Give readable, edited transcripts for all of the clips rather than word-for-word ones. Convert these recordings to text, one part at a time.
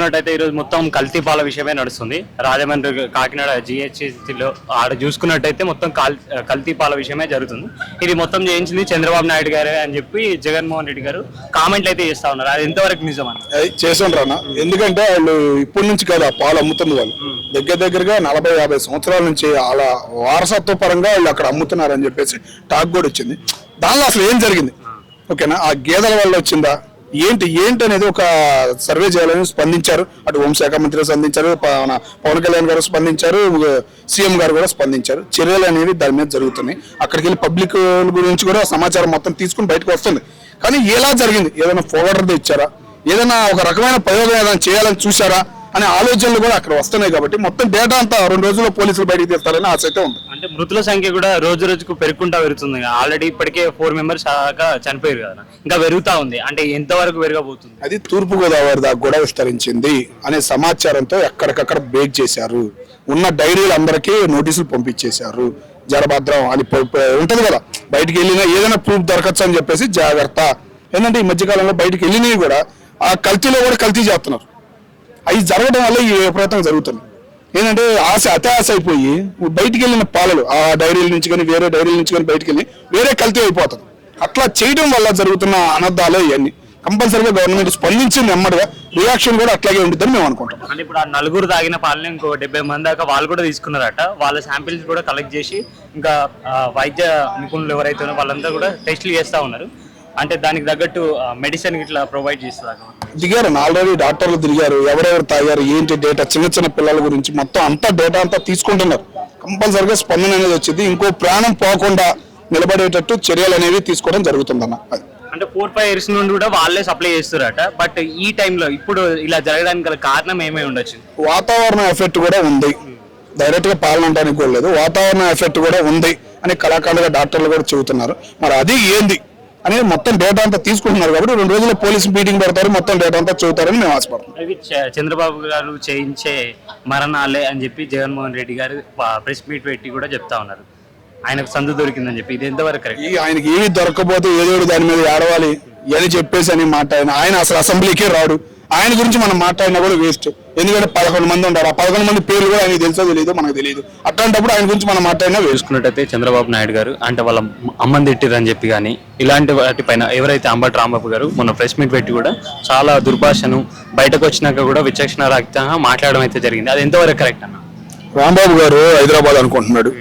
చూసుకున్నట్టయితే ఈరోజు మొత్తం కల్తీ పాల విషయమే నడుస్తుంది. రాజమండ్రి కాకినాడ జిహెచ్సిలో ఆడ చూసుకున్నట్టయితే మొత్తం కల్తీ పాల విషయమే జరుగుతుంది. ఇది మొత్తం చేయించింది చంద్రబాబు నాయుడు గారే అని చెప్పి జగన్మోహన్ రెడ్డి గారు కామెంట్లు అయితే చేస్తా ఉన్నారు. అది ఎంతవరకు నిజం అన్న? చేస్తుండ్రు అన్న. ఎందుకంటే వాళ్ళు ఇప్పటి నుంచి కాదు ఆ పాలు అమ్ముతుంది. వాళ్ళు దగ్గరగా 40-50 సంవత్సరాల నుంచి అలా వారసత్వ పరంగా వాళ్ళు అక్కడ అమ్ముతున్నారని చెప్పేసి టాక్ కూడా వచ్చింది. దానిలో అసలు ఏం జరిగింది ఓకేనా, ఆ గేదెల వల్ల వచ్చిందా ఏంటి అనేది ఒక సర్వే చేయాలని స్పందించారు. అటు హోంశాఖ మంత్రి స్పందించారు, పవన్ కళ్యాణ్ గారు స్పందించారు, సీఎం గారు కూడా స్పందించారు. చర్యలు అనేవి దాని మీద జరుగుతున్నాయి. అక్కడికి వెళ్ళి పబ్లిక్ గురించి కూడా సమాచారం మొత్తం తీసుకుని బయటకు వస్తుంది. కానీ ఎలా జరిగింది, ఏదైనా ఫోర్వర్డ్ ఇచ్చారా, ఏదైనా ఒక రకమైన ప్రయోగం ఏదైనా చేయాలని చూసారా అనే ఆలోచనలు కూడా అక్కడ వస్తున్నాయి. కాబట్టి మొత్తం డేటా అంతా 2 రోజుల్లో పోలీసులు బయటకు తీస్తారని ఆశ అయితే ఉంది. అంటే మృతుల సంఖ్య కూడా రోజు రోజుకు పెరుగుకుంటా పెరుగుతుంది. ఆల్రెడీ ఇప్పటికే 4 మెంబర్స్ చనిపోయారు కదా, ఇంకా పెరుగుతా ఉంది. అంటే ఎంతవరకు పెరగబోతుంది? అది తూర్పుగోదావరి దాకా కూడా విస్తరించింది అనే సమాచారంతో ఎక్కడికక్కడ బ్రేక్ చేశారు. ఉన్న డైరీలు అందరికీ నోటీసులు పంపించేశారు. జరభద్రం అని ఉంటది కదా, బయటికి వెళ్ళినా ఏదైనా ప్రూఫ్ దొరకచ్చు అని చెప్పేసి జాగ్రత్త. ఏంటంటే ఈ మధ్యకాలంలో బయటికి వెళ్ళినవి కూడా ఆ కల్తీలో కూడా కల్తీ చేస్తున్నారు. అవి జరగడం వల్ల ఈ విపరీతంగా జరుగుతుంది. ఏంటంటే అతి ఆశ అయిపోయి బయటికి వెళ్ళిన పాలలు ఆ డైరీల నుంచి కానీ వేరే డైరీల నుంచి కానీ బయటికి వెళ్ళి వేరే కల్తీ అయిపోతుంది. అట్లా చేయడం వల్ల జరుగుతున్న అనర్థాలే ఇవన్నీ. కంపల్సరీగా గవర్నమెంట్ స్పందించింది, నెమ్మదిగా రియాక్షన్ కూడా అట్లాగే ఉంటుందని మేము అనుకుంటాం. అంటే ఇప్పుడు ఆ నలుగురు తాగిన పాలని ఇంకో 70 మంది దాకా వాళ్ళు కూడా తీసుకున్నారట. వాళ్ళ శాంపిల్స్ కూడా కలెక్ట్ చేసి ఇంకా వైద్య నిపుణులు ఎవరైతే వాళ్ళంతా కూడా టెస్టులు చేస్తూ ఉన్నారు. అంటే దానికి తగ్గట్టు మెడిసిన్ ఇట్లా ప్రొవైడ్ చేస్తారు. దిగారు ఆల్రెడీ డాక్టర్లు తిరిగారు, ఎవరెవరు తాగారు ఏంటి డేటా, చిన్న పిల్లల గురించి మొత్తం అంతా డేటా అంతా తీసుకుంటున్నారు. కంపల్సరీగా స్పందన అనేది వచ్చింది. ఇంకో ప్రాణం పోకుండా నిలబడేటట్టు చర్యలు అనేవి తీసుకోవడం జరుగుతుందన్న. అంటే 4-5 ఇయర్స్ నుండి కూడా వాళ్ళే సప్లై చేస్తారట. బట్ ఈ టైంలో ఇప్పుడు ఇలా జరగడానికి గల కారణం ఏమై ఉండొచ్చు? వాతావరణ ఎఫెక్ట్ కూడా ఉంది. డైరెక్ట్ గా పాలనడానికి కూడా లేదు, వాతావరణ ఎఫెక్ట్ కూడా ఉంది అని కళాకారులుగా డాక్టర్లు కూడా చెబుతున్నారు. మరి అది ఏంది అనేది మొత్తం డేటా అంతా తీసుకుంటున్నారు. కాబట్టి 2 రోజుల్లో పోలీసు మీటింగ్ పెడతారు, మొత్తం డేటా అంతా చెబుతారని మేము ఆశపడుతున్నాం. ఇవి చంద్రబాబు గారు చేయించే మరణాలే అని చెప్పి జగన్మోహన్ రెడ్డి గారు ప్రెస్ మీట్ పెట్టి కూడా చెప్తా ఉన్నారు. ఆయనకు సందు దొరికిందని చెప్పి. ఇది ఎంతవరకు కరెక్ట్? ఆయనకి ఏమి దొరకపోతే ఏదో దాని మీద ఆడవాలి అని చెప్పేసి అని మాట్లాడిన ఆయన అసలు అసెంబ్లీకే రాడు. ఆయన గురించి మనం మాట్లాడినా కూడా వేస్ట్. ఎందుకంటే 11 మంది ఉంటారు. ఆ 11 మంది పేర్లు కూడా ఆయనకు తెలుసో తెలియదు, మనకు తెలియదు. అట్లాంటప్పుడు ఆయన గురించి మనం మాట్లాడినా వేసుకున్నట్టయితే చంద్రబాబు నాయుడు గారు అంటే వాళ్ళ అమ్మని తిట్టిరని చెప్పి కానీ ఇలాంటి వాటిపైన ఎవరైతే అంబటి రాంబాబు గారు మొన్న ప్రెస్ మీట్ పెట్టి కూడా చాలా దుర్భాషను బయటకు వచ్చినాక కూడా విచక్షణ రహితంగా మాట్లాడడం అయితే జరిగింది. అది ఎంతవరకు కరెక్ట్ అన్న? రాంబాబు గారు హైదరాబాద్ అనుకుంటున్నాడు.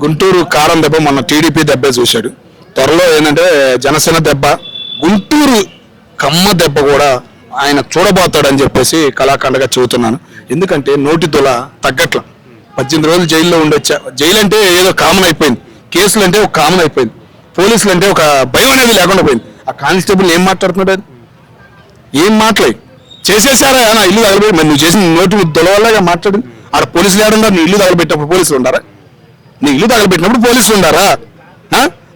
గుంటూరు కారం దెబ్బ మొన్న టీడీపీ దెబ్బే చూశాడు. త్వరలో ఏంటంటే జనసేన దెబ్బ, గుంటూరు కమ్మ దెబ్బ కూడా ఆయన చూడబోతాడని చెప్పేసి కళాఖండగా చెబుతున్నాను. ఎందుకంటే నోటి తుల తగ్గట్ల 18 రోజులు జైల్లో ఉండొచ్చా. జైలు అంటే ఏదో కామన్ అయిపోయింది, కేసులు అంటే ఒక కామన్ అయిపోయింది, పోలీసులు అంటే ఒక భయం అనేది లేకుండా పోయింది. ఆ కానిస్టేబుల్ ఏం మాట్లాడుతున్నాడు, ఏం మాట్లాడి చేసేసారా నా ఇల్లు తగలబెట్టి. మరి నువ్వు చేసిన నోటి దొలవల్లగా మాట్లాడు. ఆడ పోలీసులు ఏడున్నారు, నీ ఇల్లు తగలబెట్టినప్పుడు పోలీసులు ఉండారా? నీ ఇల్లు తగలబెట్టినప్పుడు పోలీసులు ఉండారా?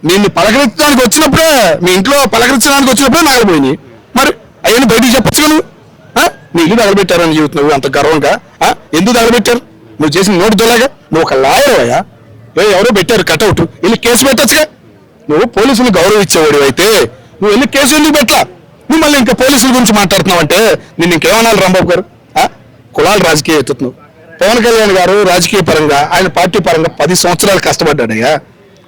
నిన్ను పలకరించడానికి వచ్చినప్పుడే, మీ ఇంట్లో పలకరించడానికి వచ్చినప్పుడే నాగపోయినాయి. మరి అవన్నీ బయటికి చెప్పచ్చు నువ్వు. నీ ఇల్లు తగలబెట్టారని చెబుతున్నావు అంత గర్వంగా. ఎందుకు తగలబెట్టారు? నువ్వు చేసిన నోటి దొలాగా. నువ్వు ఒక లాయర్ అయ్యా, ఎవరో పెట్టారు కటౌట్, వెళ్ళి కేసు పెట్టచ్చుగా. నువ్వు పోలీసులు గౌరవించేవాడు అయితే నువ్వు వెళ్ళి కేసు ఎందుకు పెట్టలా? నువ్వు మళ్ళీ ఇంకా పోలీసుల గురించి మాట్లాడుతున్నావు అంటే నిన్ను ఇంకేమనాలి రాంబాబు గారు? కులాలు రాజకీయ ఎత్తుతున్నావు. పవన్ కళ్యాణ్ గారు రాజకీయ పరంగా ఆయన పార్టీ పరంగా 10 సంవత్సరాలు కష్టపడ్డాడయ్యా.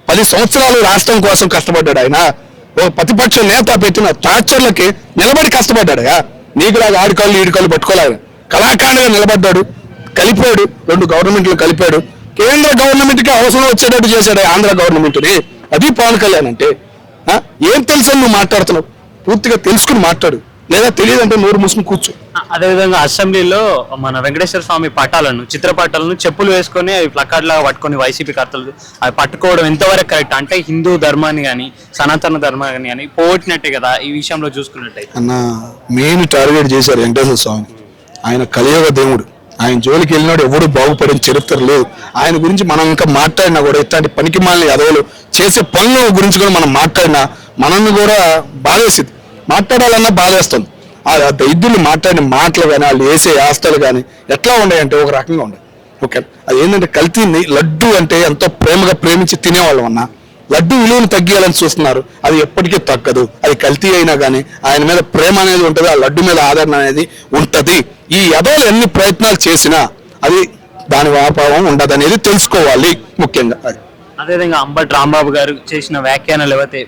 10 సంవత్సరాలు రాష్ట్రం కోసం కష్టపడ్డాడు ఆయన. ఒక ప్రతిపక్ష నేత పెట్టిన టార్చర్లకి నిలబడి కష్టపడ్డాడయ్యా. నీకులాగా ఆడికాళ్ళు ఈడికాళ్ళు పట్టుకోలేడు. కళాకారుడిగా నిలబడ్డాడు, కలిపాడు, 2 గవర్నమెంట్లు కలిపాడు. కేంద్ర గవర్నమెంట్ కి అవసరం వచ్చేటట్టు చేశాడు ఆంధ్ర గవర్నమెంట్ని. అది పవన్ కళ్యాణ్ అంటే. ఏం తెలుసు నువ్వు మాట్లాడుతున్నావు? పూర్తిగా తెలుసుకుని మాట్లాడు, లేదా తెలియదంటే నోరు మూసుకుని కూర్చో. అదేవిధంగా అసెంబ్లీలో మన వెంకటేశ్వర స్వామి పటాలను, చిత్రపటాలను చెప్పులు వేసుకొని అవి ప్లకార్డ్ లాగా పట్టుకొని వైసీపీ కర్తలు అవి పట్టుకోవడం ఎంతవరకు కరెక్ట్? అంటే హిందూ ధర్మాన్ని కానీ సనాతన ధర్మాన్ని కానీ పోగొట్టినట్టే కదా ఈ విషయంలో చూసుకున్నట్టయితే. అన్న మెయిన్ టార్గెట్ చేశారు వెంకటేశ్వర స్వామి. ఆయన కలియుగ దేవుడు. ఆయన జోలికి వెళ్ళినాడు ఎవడు బాగుపడిన చరిత్ర లేదు. ఆయన గురించి మనం ఇంకా మాట్లాడినా కూడా ఇట్లాంటి పనికి మాలిన ఎదవలు చేసే పనుల గురించి కూడా మనం మాట్లాడినా మనల్ని కూడా బాధేసింది. మాట్లాడాలన్నా బాధేస్తుంది. ఆ దైద్యులు మాట్లాడిన మాటలు కానీ వాళ్ళు వేసే ఆస్తలు కానీ ఎట్లా ఉన్నాయంటే ఒక రకంగా ఉన్నాయి. ఓకే, అది ఏంటంటే కల్తీని లడ్డు అంటే ఎంతో ప్రేమగా ప్రేమించి తినేవాళ్ళం అన్న. లడ్డు విలువను తగ్గియాలని చూస్తున్నారు. అది ఎప్పటికీ తగ్గదు. అది కల్తీ అయినా కానీ ఆయన మీద ప్రేమ అనేది ఉంటుంది, ఆ లడ్డు మీద ఆదరణ అనేది ఉంటది. ఈ ఎదవలు ఎన్ని ప్రయత్నాలు చేసినా అది దాని వ్యాపారం ఉండదు అనేది తెలుసుకోవాలి ముఖ్యంగా. అది అదేవిధంగా అంబటి రాంబాబు గారు చేసిన వ్యాఖ్యానాలు ఏవైతే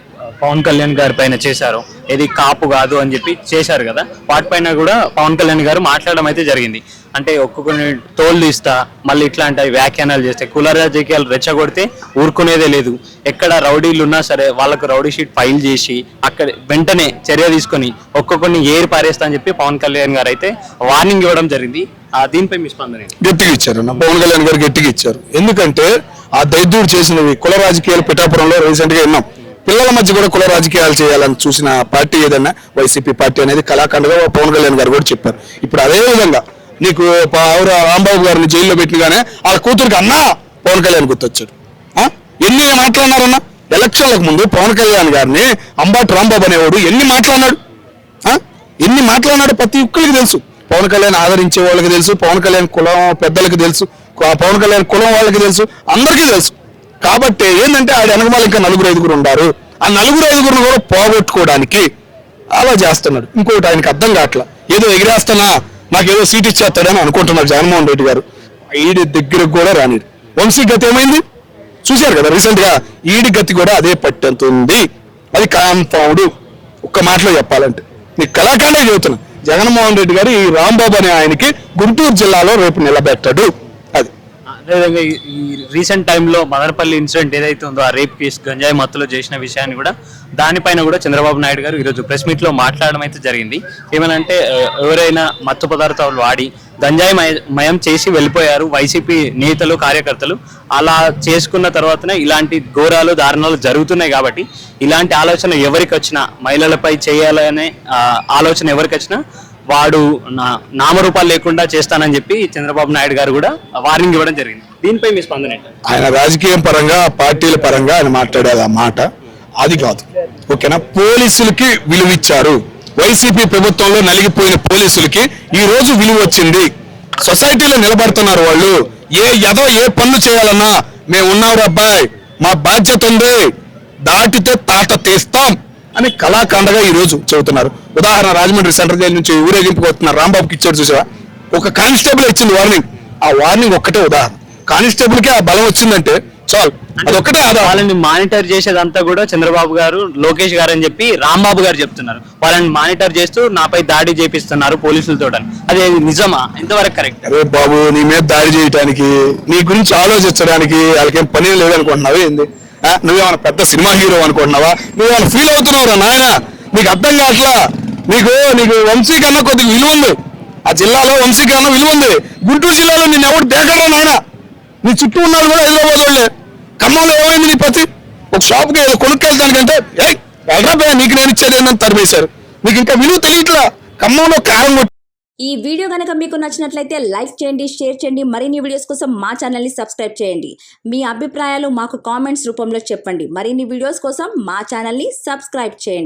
పవన్ కళ్యాణ్ గారి పైన చేశారో ఇది కాపు కాదు అని చెప్పి చేశారు కదా, వాటిపైన కూడా పవన్ కళ్యాణ్ గారు మాట్లాడడం అయితే జరిగింది. అంటే ఒక్కొక్కరిని తోళ్ళు ఇస్తా మళ్ళీ ఇట్లాంటి వ్యాఖ్యానాలు చేస్తే కుల రాజకీయాలు రెచ్చగొడితే ఊరుకునేదే లేదు. ఎక్కడ రౌడీలు ఉన్నా సరే వాళ్ళకు రౌడీ షీట్ ఫైల్ చేసి అక్కడ వెంటనే చర్య తీసుకొని ఒక్కొక్కరిని ఏరి పారేస్తా అని చెప్పి పవన్ కళ్యాణ్ గారు అయితే వార్నింగ్ ఇవ్వడం జరిగింది. దీనిపై మీ స్పందన ఏంటి? గట్టిగా ఇచ్చారు అన్న, పవన్ కళ్యాణ్ గారు గట్టిగా ఇచ్చారు. ఎందుకంటే ఆ దైద్యుడు చేసినవి కుల రాజకీయాలు పిఠాపురంలో రీసెంట్ గా విన్నాం. పిల్లల మధ్య కూడా కుల రాజకీయాలు చేయాలని చూసిన పార్టీ ఏదన్నా వైసీపీ పార్టీ అనేది కళాఖండగా పవన్ కళ్యాణ్ గారు కూడా చెప్పారు. ఇప్పుడు అదే విధంగా నీకు రాంబాబు గారిని జైల్లో పెట్టినగానే వాళ్ళ కూతురికి అన్నా పవన్ కళ్యాణ్ గుర్తొచ్చాడు. ఎన్ని మాట్లాడినారన్నా ఎలక్షన్లకు ముందు పవన్ కళ్యాణ్ గారిని అంబటి రాంబాబు అనేవాడు ఎన్ని మాట్లాడినాడు ప్రతి ఒక్కరికి తెలుసు. పవన్ కళ్యాణ్ ఆదరించే వాళ్ళకి తెలుసు, పవన్ కళ్యాణ్ కులం పెద్దలకు తెలుసు, పవన్ కళ్యాణ్ కులం వాళ్ళకి తెలుసు, అందరికీ తెలుసు. కాబట్టి ఏంటంటే ఆడ వెనకమాల ఇంకా 4-5 ఉన్నారు. ఆ 4-5 కూడా పోగొట్టుకోవడానికి అలా చేస్తున్నాడు. ఇంకోటి ఆయనకి అర్థం కావట్లా, ఏదో ఎగిరేస్తానా నాకేదో సీట్ ఇచ్చేస్తాడని అనుకుంటున్నారు జగన్మోహన్ రెడ్డి గారు. ఈడి దగ్గరకు కూడా రానిడు. వంశీ గతి ఏమైంది చూశారు కదా రీసెంట్ గా. ఈడి గతి కూడా అదే పట్టెంతుంది. అది కాంపౌండ్. ఒక్క మాటలో చెప్పాలంటే నీ కళాఖండే చెబుతున్నా, జగన్మోహన్ రెడ్డి గారు ఈ రాంబాబు అనే ఆయనకి గుంటూరు జిల్లాలో రేపు నిలబెట్టాడు. అది అదేవిధంగా ఈ రీసెంట్ టైంలో మదనపల్లి ఇన్సిడెంట్ ఏదైతే ఉందో ఆ రేప్ కేసు గంజాయి మత్తులో చేసిన విషయాన్ని కూడా దానిపైన కూడా చంద్రబాబు నాయుడు గారు ఈరోజు ప్రెస్ మీట్ లో మాట్లాడడం అయితే జరిగింది. ఏమనంటే ఎవరైనా మత్తు పదార్థాలు వాడి గంజాయి మయం చేసి వెళ్ళిపోయారు వైసీపీ నేతలు కార్యకర్తలు. అలా చేసుకున్న తర్వాతనే ఇలాంటి ఘోరాలు దారుణాలు జరుగుతున్నాయి. కాబట్టి ఇలాంటి ఆలోచన ఎవరికి వచ్చినా, మహిళలపై చేయాలనే ఆలోచన ఎవరికి వచ్చినా వాడు నామరూపాలు లేకుండా చేస్తానని చెప్పి చంద్రబాబు నాయుడు గారు కూడా వార్నింగ్ ఇవ్వడం జరిగింది. దీనిపై మీ స్పందన ఏంటి? ఆయన రాజకీయం పరంగా పార్టీల పరంగా ఆయన మాట్లాడేది ఆ మాట అది కాదు. ఓకేనా, పోలీసులకి విలువ ఇచ్చారు. వైసీపీ ప్రభుత్వంలో నలిగిపోయిన పోలీసులకి ఈ రోజు విలువ వచ్చింది. సొసైటీలో నిలబడుతున్నారు వాళ్ళు. ఏ పనులు చేయాలన్నా మేము ఉన్నారు అబ్బాయి, మా బాధ్యత ఉంది, దాటితే తాట తీస్తాం అని కళాఖండగా ఈ రోజు చెబుతున్నారు. ఉదాహరణ రాజమండ్రి సెంట్రల్ జైలు నుంచి ఊరేగింపుకు వస్తున్నారు రాంబాబుకి ఇచ్చారు చూసావా, ఒక కానిస్టేబుల్ ఇచ్చింది వార్నింగ్. ఆ వార్నింగ్ ఒక్కటే ఉదాహరణ. కానిస్టేబుల్ కి ఆ బలం వచ్చిందంటే చాలు, అదొక్కటే ఆధారం. వాళ్ళని మానిటర్ చేసేదంతా కూడా చంద్రబాబు గారు, లోకేష్ గారు అని చెప్పి రాంబాబు గారు చెప్తున్నారు. వాళ్ళని మానిటర్ చేస్తూ నాపై దాడి చేపిస్తున్నారు పోలీసులతో. అదే నిజమా? ఎంతవరకు కరెక్ట్? అరే బాబు, నీ మీద దాడి చేయడానికి, నీ గురించి ఆలోచించడానికి వాళ్ళకేం పని లేదనుకుంటున్నావు ఏంది? నువ్వేమైనా పెద్ద సినిమా హీరో అనుకుంటున్నావా? నువ్వేమైనా ఫీల్ అవుతున్నావురా నాయన? నీకు అర్థం కావట్లా. నీకు వంశీ కన్నా కొద్దిగా విలువ ఉంది. ఆ జిల్లాలో వంశీ కన్నా విలువ ఉంది. గుంటూరు జిల్లాలో నేను ఎవరు దేకడరా నాయన? నీ చుట్టూ ఉన్నాడు కూడా హైదరాబాద్ వాళ్ళే. ఖమ్మంలో ఏమైంది నీ పతి? ఒక షాప్కి ఏదో కొనుక్కెళ్తానికంటే వెళ్ళరా నీకు నేను ఇచ్చేది ఏందని తరిమేశారు. నీకు ఇంకా విలువ తెలియట్లా. ఖమ్మంలో కారం కొట్టి. ఈ వీడియో కనుక మీకు నచ్చినట్లయితే లైక్ చేయండి, షేర్ చేయండి. మరిన్ని వీడియోస్ కోసం మా ఛానల్ని సబ్స్క్రైబ్ చేయండి. మీ అభిప్రాయాలు మాకు కామెంట్స్ రూపంలో చెప్పండి. మరిన్ని వీడియోస్ కోసం మా ఛానల్ని సబ్స్క్రైబ్ చేయండి.